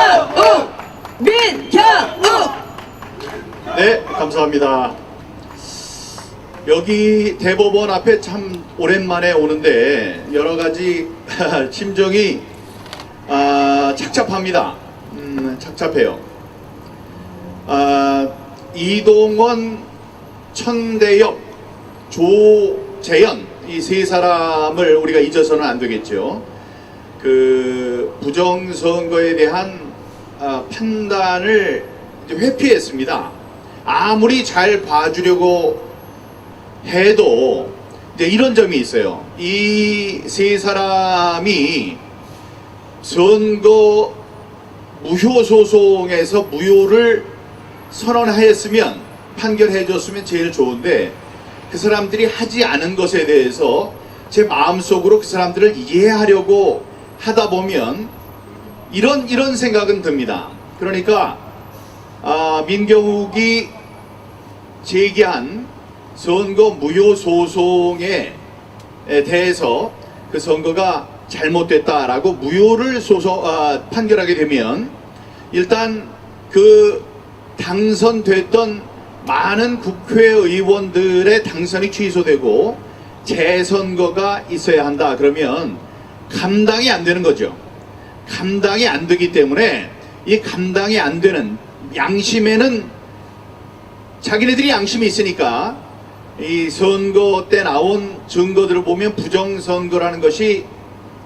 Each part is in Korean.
민경욱! 민경욱! 네, 감사합니다. 여기 대법원 앞에 참 오랜만에 오는데 여러 가지 심정이 착잡합니다. 착잡해요. 이동원, 천대엽, 조재현 이 세 사람을 우리가 잊어서는 안 되겠죠. 그 부정선거에 대한 판단을 이제 회피했습니다. 아무리 잘 봐주려고 해도 이제 이런 점이 있어요. 이 세 사람이 선거 무효 소송에서 무효를 선언하였으면 판결해줬으면 제일 좋은데 그 사람들이 하지 않은 것에 대해서 제 마음속으로 그 사람들을 이해하려고 하다 보면 이런 생각은 듭니다. 그러니까 민경욱이 제기한 선거 무효 소송에 대해서 그 선거가 잘못됐다라고 무효를 판결하게 되면 일단 그 당선됐던 많은 국회의원들의 당선이 취소되고 재선거가 있어야 한다. 그러면 감당이 안 되는 거죠. 감당이 안 되기 때문에 이 감당이 안 되는 양심에는 자기네들이 양심이 있으니까 이 선거 때 나온 증거들을 보면 부정선거라는 것이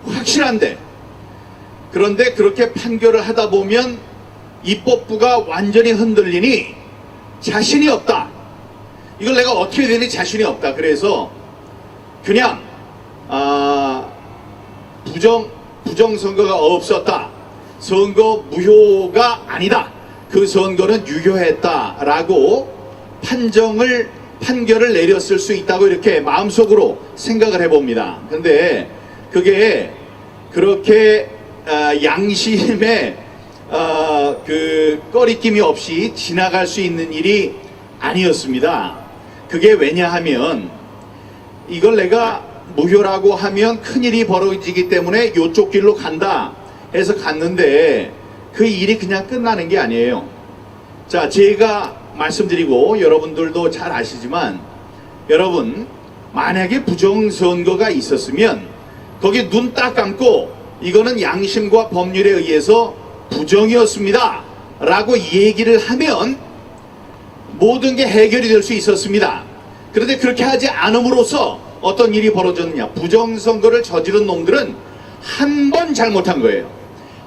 확실한데 그런데 그렇게 판결을 하다 보면 입법부가 완전히 흔들리니 자신이 없다. 이걸 내가 어떻게 되니 자신이 없다. 그래서 그냥 부정선거가 없었다. 선거 무효가 아니다. 그 선거는 유효했다라고 판결을 내렸을 수 있다고 이렇게 마음속으로 생각을 해봅니다. 근데 그게 그렇게 양심에 그 꺼리낌이 없이 지나갈 수 있는 일이 아니었습니다. 그게 왜냐하면 이걸 내가 무효라고 하면 큰일이 벌어지기 때문에 이쪽 길로 간다 해서 갔는데 그 일이 그냥 끝나는 게 아니에요. 자, 제가 말씀드리고 여러분들도 잘 아시지만 여러분 만약에 부정선거가 있었으면 거기 눈 딱 감고 이거는 양심과 법률에 의해서 부정이었습니다 라고 얘기를 하면 모든 게 해결이 될 수 있었습니다. 그런데 그렇게 하지 않음으로써 어떤 일이 벌어졌느냐. 부정선거를 저지른 놈들은 한 번 잘못한 거예요.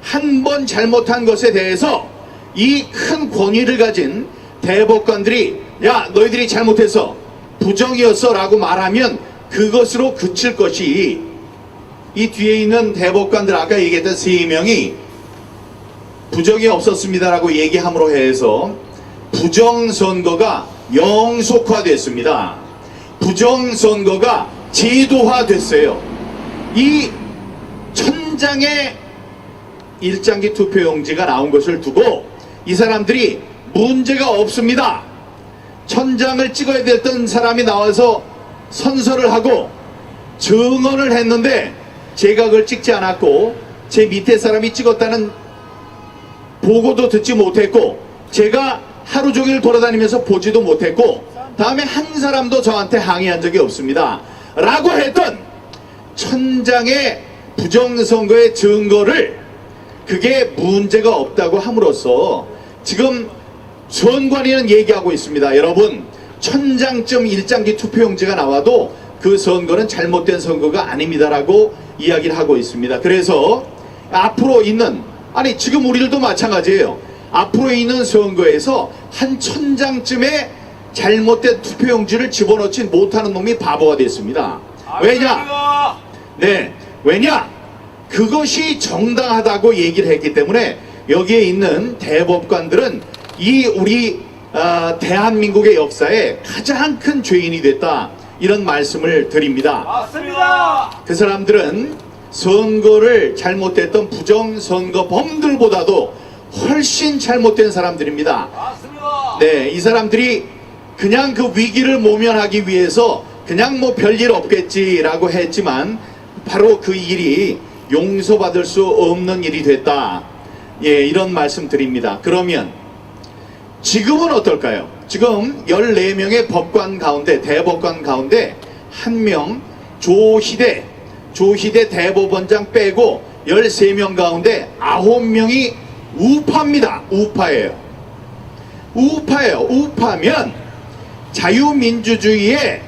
한 번 잘못한 것에 대해서 이 큰 권위를 가진 대법관들이 야 너희들이 잘못해서 부정이었어 라고 말하면 그것으로 그칠 것이 이 뒤에 있는 대법관들 아까 얘기했던 3명이 부정이 없었습니다라고 얘기함으로 해서 부정선거가 영속화됐습니다. 부정선거가 제도화됐어요. 이 천장에 일장기 투표용지가 나온 것을 두고 이 사람들이 문제가 없습니다. 천장을 찍어야 됐던 사람이 나와서 선서를 하고 증언을 했는데 제가 그걸 찍지 않았고 제 밑에 사람이 찍었다는 보고도 듣지 못했고 제가 하루 종일 돌아다니면서 보지도 못했고 다음에 한 사람도 저한테 항의한 적이 없습니다 라고 했던 천장의 부정선거의 증거를 그게 문제가 없다고 함으로써 지금 선관위는 얘기하고 있습니다. 여러분 천장점 일장기 투표용지가 나와도 그 선거는 잘못된 선거가 아닙니다라고 이야기를 하고 있습니다. 그래서 앞으로 있는 아니 지금 우리들도 마찬가지예요. 앞으로 있는 선거에서 한 천장쯤에 잘못된 투표용지를 집어넣지 못하는 놈이 바보가 됐습니다. 왜냐? 네, 왜냐? 그것이 정당하다고 얘기를 했기 때문에 여기에 있는 대법관들은 이 우리 대한민국의 역사에 가장 큰 죄인이 됐다 이런 말씀을 드립니다. 맞습니다. 그 사람들은 선거를 잘못했던 부정선거범들보다도 훨씬 잘못된 사람들입니다. 맞습니다. 네, 이 사람들이 그냥 그 위기를 모면하기 위해서 그냥 뭐 별일 없겠지라고 했지만 바로 그 일이 용서받을 수 없는 일이 됐다. 예, 이런 말씀 드립니다. 그러면 지금은 어떨까요? 지금 14명의 법관 가운데, 대법관 가운데 한 명 조희대 대법원장 빼고 13명 가운데 9명이 우파입니다. 우파예요. 우파면 자유민주주의의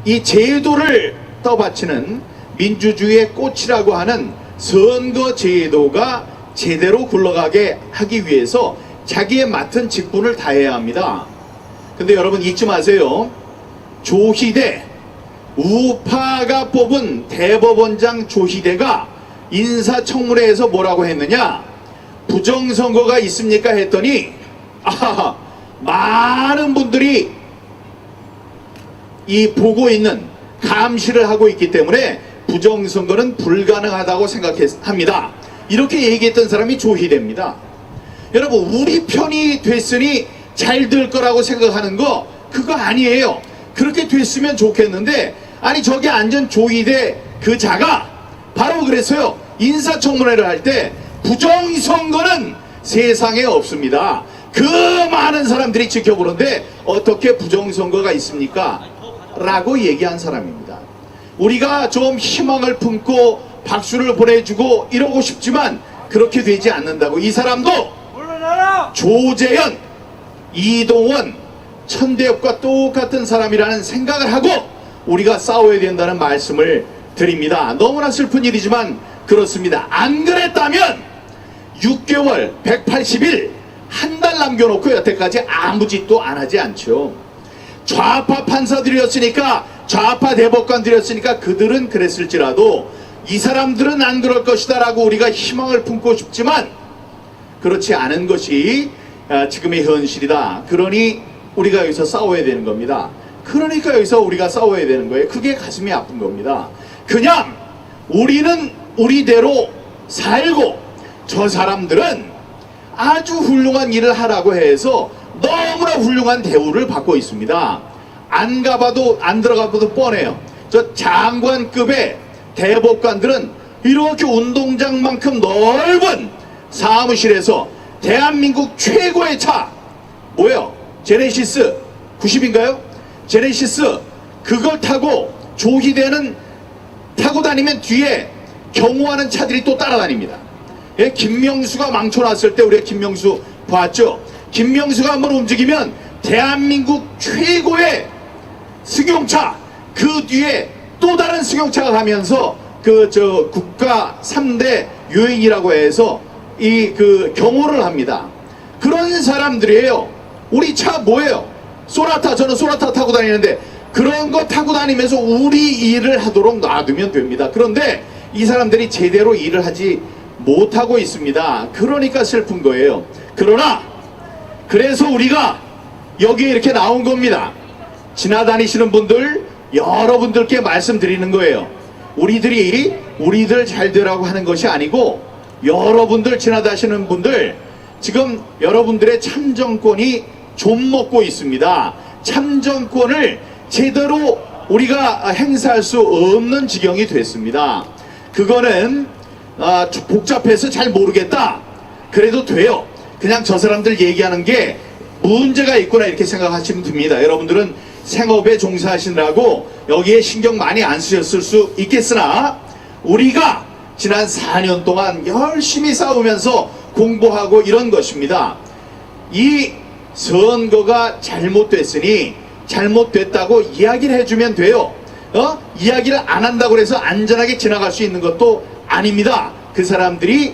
이 제도를 떠받치는 민주주의의 꽃이라고 하는 선거제도가 제대로 굴러가게 하기 위해서 자기의 맡은 직분을 다해야 합니다. 근데 여러분 잊지 마세요. 조희대, 우파가 뽑은 대법원장 조희대가 인사청문회에서 뭐라고 했느냐? 부정선거가 있습니까? 했더니 많은 분들이 이 보고 있는, 감시를 하고 있기 때문에 부정선거는 불가능하다고 생각합니다. 이렇게 얘기했던 사람이 조희대입니다. 여러분, 우리 편이 됐으니 잘 될 거라고 생각하는 거 그거 아니에요. 그렇게 됐으면 좋겠는데, 아니 저기 앉은 조희대 그 자가 바로 그랬어요. 인사청문회를 할 때 부정선거는 세상에 없습니다. 그 많은 사람들이 지켜보는데 어떻게 부정선거가 있습니까? 라고 얘기한 사람입니다. 우리가 좀 희망을 품고 박수를 보내주고 이러고 싶지만 그렇게 되지 않는다고. 이 사람도 물러나라! 조재현, 이동원, 천대엽과 똑같은 사람이라는 생각을 하고 우리가 싸워야 된다는 말씀을 드립니다. 너무나 슬픈 일이지만 그렇습니다. 안 그랬다면 6개월, 180일, 한 달 남겨놓고 여태까지 아무 짓도 안 하지 않죠. 좌파 판사들이었으니까, 좌파 대법관들이었으니까 그들은 그랬을지라도 이 사람들은 안 그럴 것이다 라고 우리가 희망을 품고 싶지만 그렇지 않은 것이 지금의 현실이다. 그러니 우리가 여기서 싸워야 되는 겁니다. 그러니까 여기서 우리가 싸워야 되는 거예요. 그게 가슴이 아픈 겁니다. 그냥 우리는 우리대로 살고 저 사람들은 아주 훌륭한 일을 하라고 해서 너무나 훌륭한 대우를 받고 있습니다. 안 가봐도, 안 들어가봐도 뻔해요. 저 장관급의 대법관들은 이렇게 운동장만큼 넓은 사무실에서 대한민국 최고의 차, 뭐예요? 제네시스 90인가요? 제네시스 그걸 타고 조희대는 타고 다니면 뒤에 경호하는 차들이 또 따라다닙니다. 예, 김명수가 망쳐놨을 때 우리가 김명수 봤죠? 김명수가 한번 움직이면 대한민국 최고의 승용차, 그 뒤에 또 다른 승용차가 가면서 국가 3대 요인이라고 해서 경호를 합니다. 그런 사람들이에요. 우리 차 뭐예요? 소나타, 저는 소나타 타고 다니는데 그런 거 타고 다니면서 우리 일을 하도록 놔두면 됩니다. 그런데 이 사람들이 제대로 일을 하지 못하고 있습니다. 그러니까 슬픈 거예요. 그러나 그래서 우리가 여기에 이렇게 나온 겁니다. 지나다니시는 분들, 여러분들께 말씀드리는 거예요. 우리들 잘 되라고 하는 것이 아니고 여러분들, 지나다니시는 분들, 지금 여러분들의 참정권이 좀 먹고 있습니다. 참정권을 제대로 우리가 행사할 수 없는 지경이 됐습니다. 그거는 복잡해서 잘 모르겠다. 그래도 돼요. 그냥 저 사람들 얘기하는 게 문제가 있구나 이렇게 생각하시면 됩니다. 여러분들은 생업에 종사하시느라고 여기에 신경 많이 안 쓰셨을 수 있겠으나 우리가 지난 4년 동안 열심히 싸우면서 공부하고 이런 것입니다. 이 선거가 잘못됐으니 잘못됐다고 이야기를 해주면 돼요. 이야기를 안 한다고 해서 안전하게 지나갈 수 있는 것도 아닙니다. 그 사람들이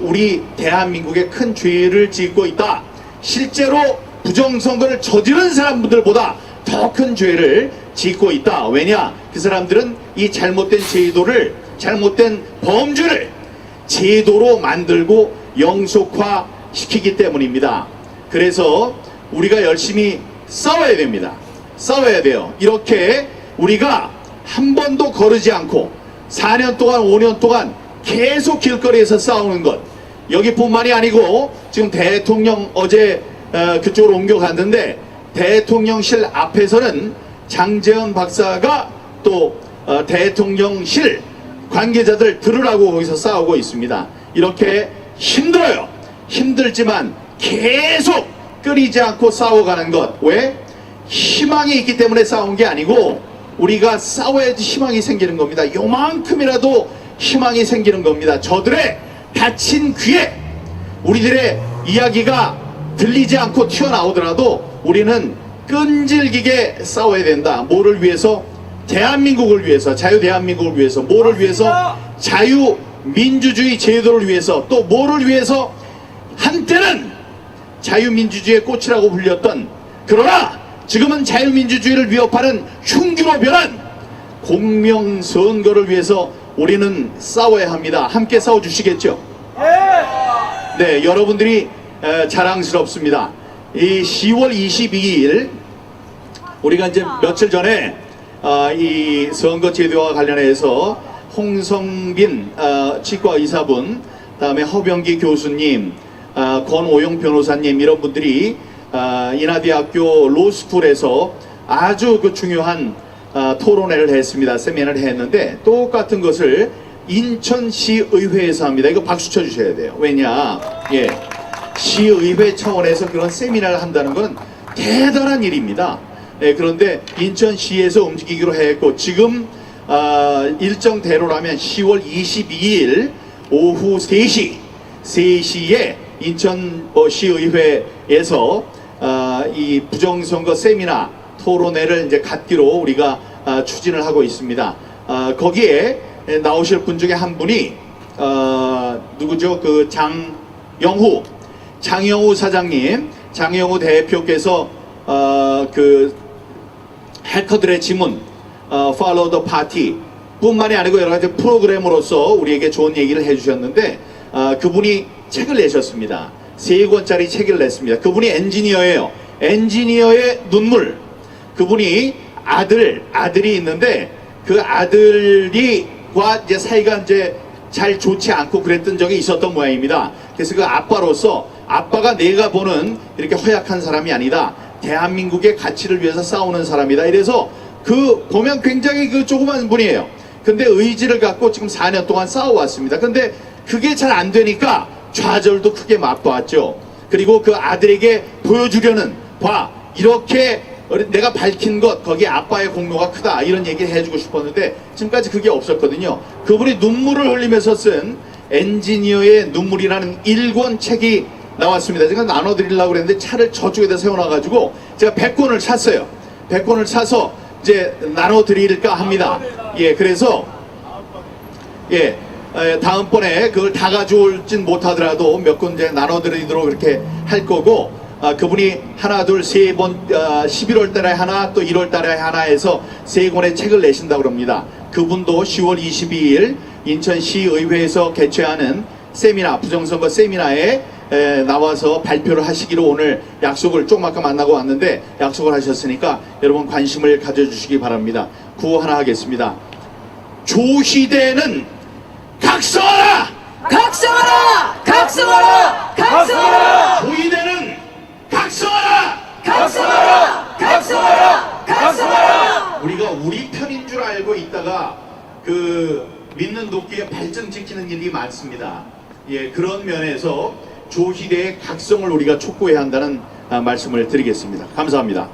우리 대한민국에 큰 죄를 짓고 있다. 실제로 부정선거를 저지른 사람들보다 더 큰 죄를 짓고 있다. 왜냐? 그 사람들은 이 잘못된 제도를, 잘못된 범죄를 제도로 만들고 영속화 시키기 때문입니다. 그래서 우리가 열심히 싸워야 됩니다. 싸워야 돼요. 이렇게 우리가 한 번도 거르지 않고 4년 동안 5년 동안 계속 길거리에서 싸우는 것, 여기뿐만이 아니고 지금 대통령 어제 그쪽으로 옮겨갔는데 대통령실 앞에서는 장제원 박사가 또 대통령실 관계자들 들으라고 거기서 싸우고 있습니다. 이렇게 힘들어요. 힘들지만 계속 끊이지 않고 싸워가는 것. 왜? 희망이 있기 때문에 싸운 게 아니고 우리가 싸워야지 희망이 생기는 겁니다. 요만큼이라도 희망이 생기는 겁니다. 저들의 닫힌 귀에 우리들의 이야기가 들리지 않고 튀어나오더라도 우리는 끈질기게 싸워야 된다. 뭐를 위해서? 대한민국을 위해서, 자유 대한민국을 위해서. 뭐를 위해서? 자유민주주의 제도를 위해서. 또 뭐를 위해서? 한때는 자유민주주의의 꽃이라고 불렸던, 그러나 지금은 자유민주주의를 위협하는 흉기로 변한 공명선거를 위해서 우리는 싸워야 합니다. 함께 싸워주시겠죠? 네, 여러분들이 자랑스럽습니다. 이 10월 22일 우리가 이제 며칠 전에 이 선거 제도와 관련해서 홍성빈 치과의사분, 다음에 허병기 교수님, 권오용 변호사님 이런 분들이 인하대학교 로스쿨에서 아주 그 중요한 토론회를 했습니다. 세미나를 했는데 똑같은 것을 인천시의회에서 합니다. 이거 박수 쳐주셔야 돼요. 왜냐? 예, 시의회 차원에서 그런 세미나를 한다는 건 대단한 일입니다. 예, 그런데 인천시에서 움직이기로 했고 지금 일정대로라면 10월 22일 오후 3시에 인천시의회에서 이 부정선거 세미나 토론회를 이제 갖기로 우리가 추진을 하고 있습니다. 거기에 나오실 분 중에 한 분이 누구죠? 그 장영후 사장님, 장영후 대표께서 그 해커들의 지문, Follow the Party 뿐만이 아니고 여러 가지 프로그램으로서 우리에게 좋은 얘기를 해주셨는데 그분이 책을 내셨습니다. 3권짜리 책을 냈습니다. 그분이 엔지니어예요. 엔지니어의 눈물. 그분이 아들이 있는데 그 아들과 이제 사이가 이제 잘 좋지 않고 그랬던 적이 있었던 모양입니다. 그래서 그 아빠로서 아빠가 내가 보는 이렇게 허약한 사람이 아니다. 대한민국의 가치를 위해서 싸우는 사람이다. 이래서 그 보면 굉장히 그 조그만 분이에요. 근데 의지를 갖고 지금 4년 동안 싸워왔습니다. 근데 그게 잘 안 되니까 좌절도 크게 맛보았죠. 그리고 그 아들에게 보여주려는 이렇게 내가 밝힌 것 거기에 아빠의 공로가 크다 이런 얘기를 해주고 싶었는데 지금까지 그게 없었거든요. 그분이 눈물을 흘리면서 쓴 엔지니어의 눈물이라는 1권 책이 나왔습니다. 제가 나눠드리려고 그랬는데 차를 저쪽에다 세워놔가지고 제가 100권을 샀어요. 100권을 사서 이제 나눠드릴까 합니다. 예, 그래서 예, 다음번에 그걸 다 가져올진 못하더라도 몇 권 이제 나눠드리도록 이렇게 할 거고, 그분이 하나, 둘, 세 번, 11월 달에 하나, 또 1월 달에 하나 해서 3권의 책을 내신다고 합니다. 그분도 10월 22일 인천시의회에서 개최하는 세미나, 부정선거 세미나에 나와서 발표를 하시기로 오늘 약속을 조금 아까 만나고 왔는데 약속을 하셨으니까 여러분 관심을 가져주시기 바랍니다. 구호 하나 하겠습니다. 조희대는 각성하라! 각성하라! 각성하라! 각성하라! 조희대는 각성하라! 각성하라! 각성하라! 각성하라! 우리가 우리 편인 줄 알고 있다가 그 믿는 도끼에 발등 지키는 일이 많습니다. 예, 그런 면에서 조희대의 각성을 우리가 촉구해야 한다는 말씀을 드리겠습니다. 감사합니다.